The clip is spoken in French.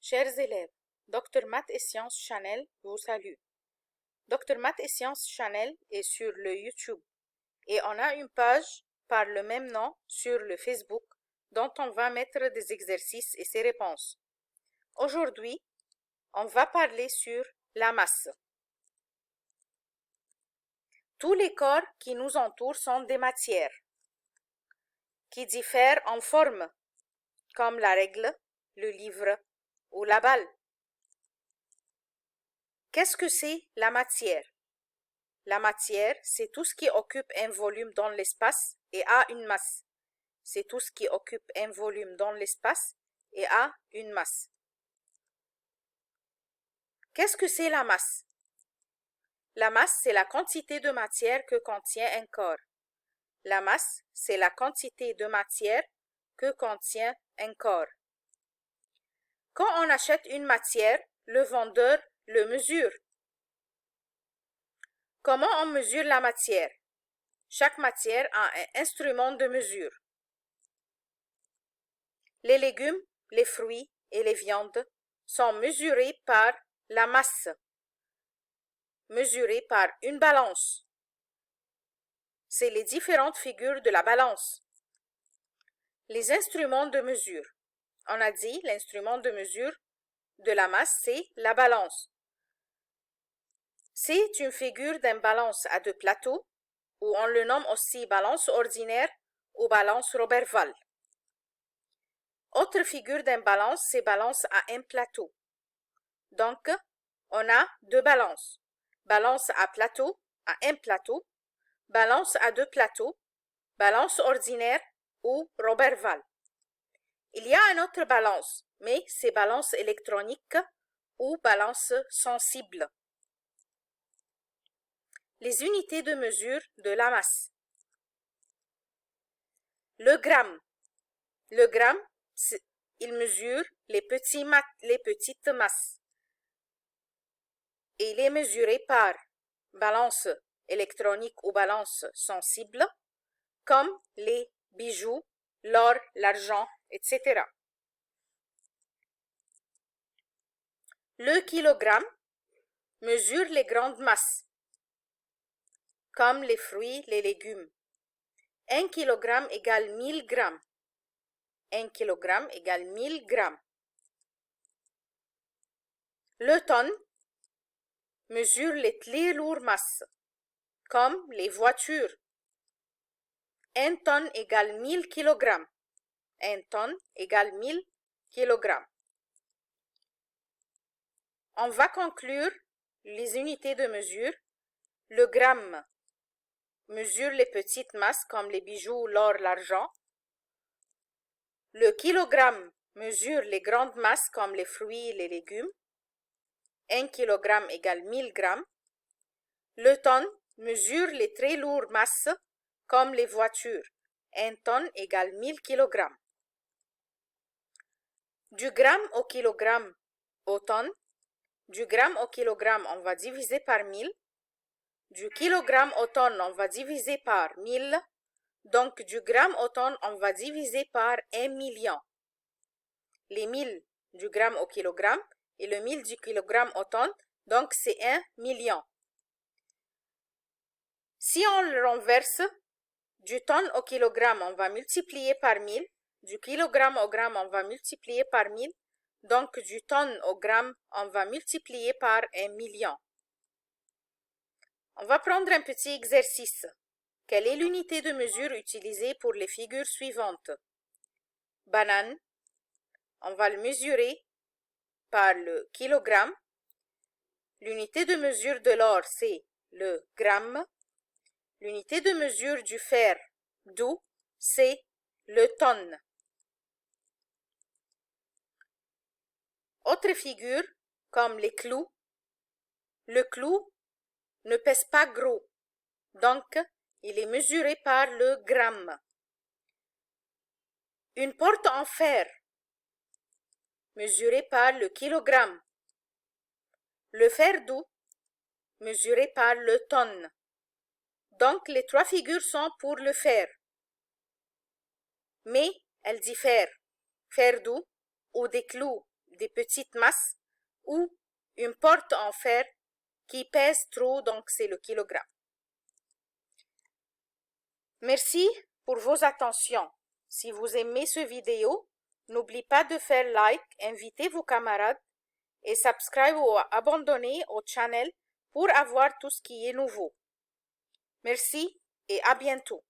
Chers élèves, Dr Math et Sciences Chanel vous salue. Dr Math et Sciences Chanel est sur le YouTube et on a une page par le même nom sur le Facebook dont on va mettre des exercices et ses réponses. Aujourd'hui, on va parler sur la masse. Tous les corps qui nous entourent sont des matières qui diffèrent en forme, comme la règle, le livre ou la balle. Qu'est-ce que c'est la matière? La matière, c'est tout ce qui occupe un volume dans l'espace et a une masse. C'est tout ce qui occupe un volume dans l'espace et a une masse. Qu'est-ce que c'est la masse? La masse, c'est la quantité de matière que contient un corps. La masse, c'est la quantité de matière que contient un corps. Quand on achète une matière, le vendeur le mesure. Comment on mesure la matière? Chaque matière a un instrument de mesure. Les légumes, les fruits et les viandes sont mesurés par la masse, mesurés par une balance. C'est les différentes figures de la balance. Les instruments de mesure. On a dit l'instrument de mesure de la masse, c'est la balance. C'est une figure d'une balance à deux plateaux, ou on le nomme aussi balance ordinaire ou balance Roberval. Autre figure d'une balance, c'est balance à un plateau. Donc, on a deux balances. Balance à plateau, à un plateau, balance à deux plateaux, balance ordinaire ou Roberval. Il y a une autre balance, mais c'est balance électronique ou balance sensible. Les unités de mesure de la masse. Le gramme. Le gramme, il mesure les petites masses. Et il est mesuré par balance électronique ou balance sensible, comme les bijoux, l'or, l'argent, etc. Le kilogramme mesure les grandes masses, comme les fruits, les légumes. 1 kg égale 1000 grammes. 1 kg égale 1000 grammes. Le tonne mesure les très lourdes masses, comme les voitures. 1 tonne égale 1000 kg. 1 tonne égale 1000 kg. On va conclure les unités de mesure. Le gramme mesure les petites masses comme les bijoux, l'or, l'argent. Le kilogramme mesure les grandes masses comme les fruits et les légumes. 1 kg égale 1000 grammes. Le tonne mesure les très lourdes masses comme les voitures. 1 tonne égale 1000 kg. Du gramme au kilogramme au tonne. Du gramme au kilogramme, on va diviser par 1000. Du kilogramme au tonne, on va diviser par 1000. Donc, du gramme au tonne, on va diviser par 1 million. Les 1000 du gramme au kilogramme et le 1000 du kilogramme au tonne, donc c'est 1 million. Si on le renverse, du tonne au kilogramme, on va multiplier par 1000. Du kilogramme au gramme, on va multiplier par 1000. Donc, du tonne au gramme, on va multiplier par 1 million. On va prendre un petit exercice. Quelle est l'unité de mesure utilisée pour les figures suivantes? Banane, on va le mesurer par le kilogramme. L'unité de mesure de l'or, c'est le gramme. L'unité de mesure du fer, d'où, c'est le tonne. Autre figure, comme les clous. Le clou ne pèse pas gros, donc il est mesuré par le gramme. Une porte en fer, mesurée par le kilogramme. Le fer doux, mesuré par le tonne. Donc les trois figures sont pour le fer. Mais elles diffèrent. Fer doux ou des clous des petites masses ou une porte en fer qui pèse trop, donc c'est le kilogramme. Merci pour vos attentions. Si vous aimez ce vidéo, n'oubliez pas de faire like, inviter vos camarades et subscribe ou abandonner au channel pour avoir tout ce qui est nouveau. Merci et à bientôt.